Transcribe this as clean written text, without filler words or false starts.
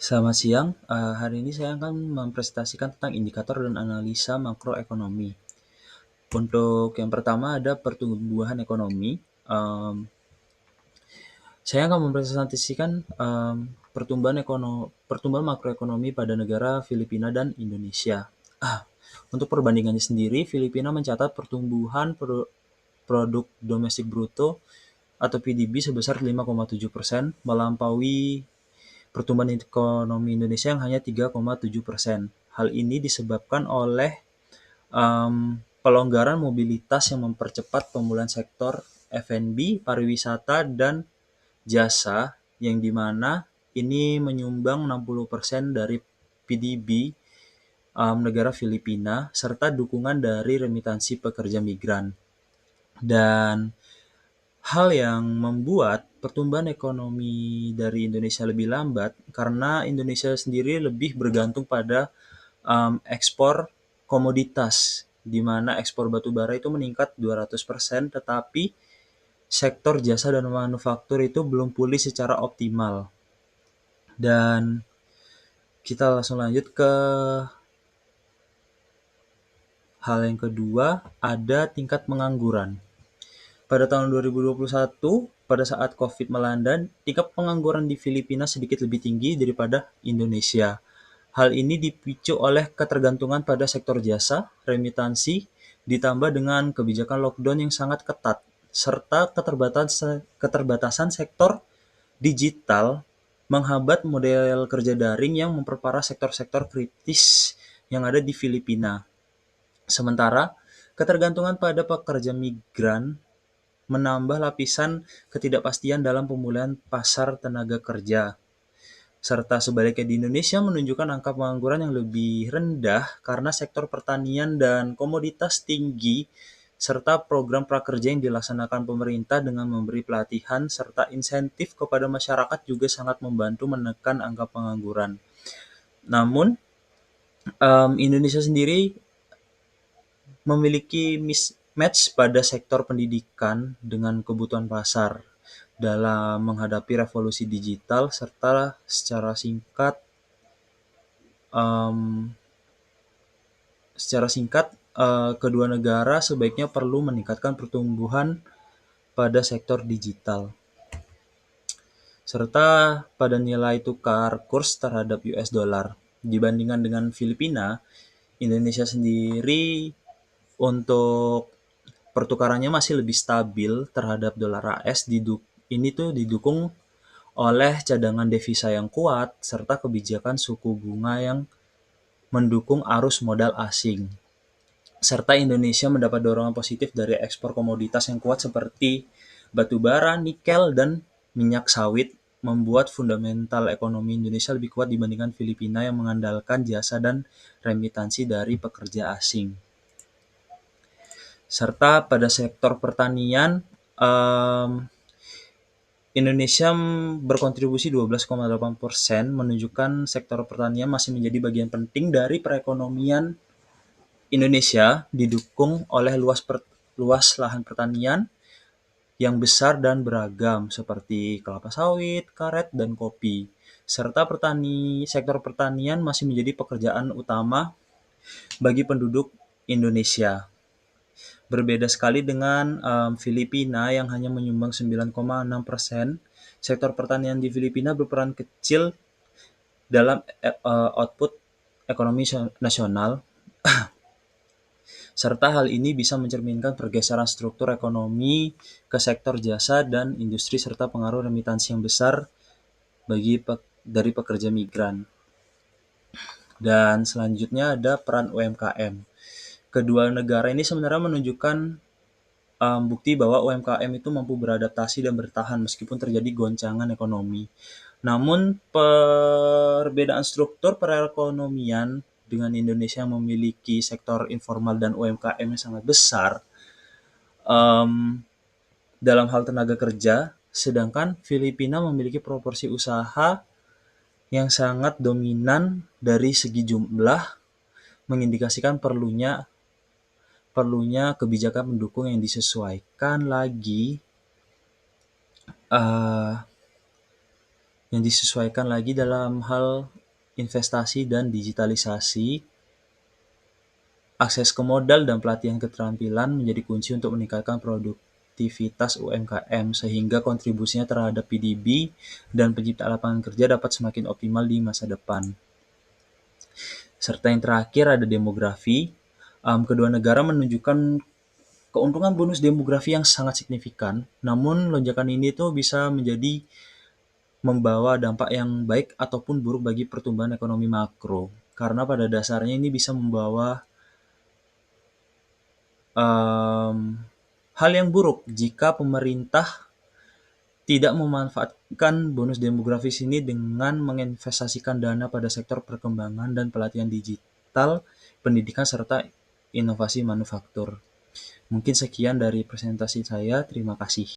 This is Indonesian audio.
Selamat siang, hari ini saya akan mempresentasikan tentang indikator dan analisa makroekonomi. Untuk yang pertama ada pertumbuhan ekonomi. Em, saya akan mempresentasikan pertumbuhan makroekonomi pada negara Filipina dan Indonesia. Untuk perbandingannya sendiri, Filipina mencatat pertumbuhan produk domestik bruto atau PDB sebesar 5,7%, melampaui pertumbuhan ekonomi Indonesia yang hanya 3,7%. Hal ini disebabkan oleh pelonggaran mobilitas yang mempercepat pemulihan sektor F&B, pariwisata, dan jasa, yang dimana ini menyumbang 60% dari PDB negara Filipina, serta dukungan dari remitansi pekerja migran. Dan hal yang membuat pertumbuhan ekonomi dari Indonesia lebih lambat karena Indonesia sendiri lebih bergantung pada ekspor komoditas, di mana ekspor batu bara itu meningkat 200%, tetapi sektor jasa dan manufaktur itu belum pulih secara optimal. Dan kita langsung lanjut ke hal yang kedua, ada tingkat pengangguran. Pada tahun 2021, pada saat COVID melanda, tingkat pengangguran di Filipina sedikit lebih tinggi daripada Indonesia. Hal ini dipicu oleh ketergantungan pada sektor jasa, remitansi, ditambah dengan kebijakan lockdown yang sangat ketat, serta keterbatasan sektor digital menghambat model kerja daring yang memperparah sektor-sektor kritis yang ada di Filipina. Sementara, ketergantungan pada pekerja migran menambah lapisan ketidakpastian dalam pemulihan pasar tenaga kerja. Serta sebaliknya di Indonesia menunjukkan angka pengangguran yang lebih rendah karena sektor pertanian dan komoditas tinggi, serta program prakerja yang dilaksanakan pemerintah dengan memberi pelatihan serta insentif kepada masyarakat juga sangat membantu menekan angka pengangguran. Namun, Indonesia sendiri memiliki mismatch pada sektor pendidikan dengan kebutuhan pasar dalam menghadapi revolusi digital, serta um, secara singkat kedua negara sebaiknya perlu meningkatkan pertumbuhan pada sektor digital, serta pada nilai tukar kurs terhadap US dollar. Dibandingkan dengan Filipina, Indonesia sendiri untuk pertukarannya masih lebih stabil terhadap dolar AS. Ini tuh didukung oleh cadangan devisa yang kuat serta kebijakan suku bunga yang mendukung arus modal asing. Serta Indonesia mendapat dorongan positif dari ekspor komoditas yang kuat seperti batu bara, nikel, dan minyak sawit, membuat fundamental ekonomi Indonesia lebih kuat dibandingkan Filipina yang mengandalkan jasa dan remitansi dari pekerja asing. Serta pada sektor pertanian, Indonesia berkontribusi 12,8%, menunjukkan sektor pertanian masih menjadi bagian penting dari perekonomian Indonesia, didukung oleh luas lahan pertanian yang besar dan beragam seperti kelapa sawit, karet, dan kopi. Serta sektor pertanian masih menjadi pekerjaan utama bagi penduduk Indonesia. Berbeda sekali dengan Filipina yang hanya menyumbang 9,6%, sektor pertanian di Filipina berperan kecil dalam output ekonomi nasional, serta hal ini bisa mencerminkan pergeseran struktur ekonomi ke sektor jasa dan industri serta pengaruh remitansi yang besar dari pekerja migran. Dan selanjutnya ada peran UMKM. Kedua negara ini sebenarnya menunjukkan bukti bahwa UMKM itu mampu beradaptasi dan bertahan meskipun terjadi goncangan ekonomi. Namun perbedaan struktur perekonomian dengan Indonesia yang memiliki sektor informal dan UMKM yang sangat besar dalam hal tenaga kerja, sedangkan Filipina memiliki proporsi usaha yang sangat dominan dari segi jumlah, mengindikasikan perlunya kebijakan pendukung yang disesuaikan lagi yang disesuaikan lagi dalam hal investasi dan digitalisasi. Akses ke modal dan pelatihan keterampilan menjadi kunci untuk meningkatkan produktivitas UMKM sehingga kontribusinya terhadap PDB dan pencipta lapangan kerja dapat semakin optimal di masa depan. Serta yang terakhir ada demografi. Kedua negara menunjukkan keuntungan bonus demografi yang sangat signifikan, namun lonjakan ini tuh bisa menjadi membawa dampak yang baik ataupun buruk bagi pertumbuhan ekonomi makro. Karena pada dasarnya ini bisa membawa hal yang buruk jika pemerintah tidak memanfaatkan bonus demografis ini dengan menginvestasikan dana pada sektor perkembangan dan pelatihan digital, pendidikan, serta inovasi manufaktur. Mungkin sekian dari presentasi saya. Terima kasih.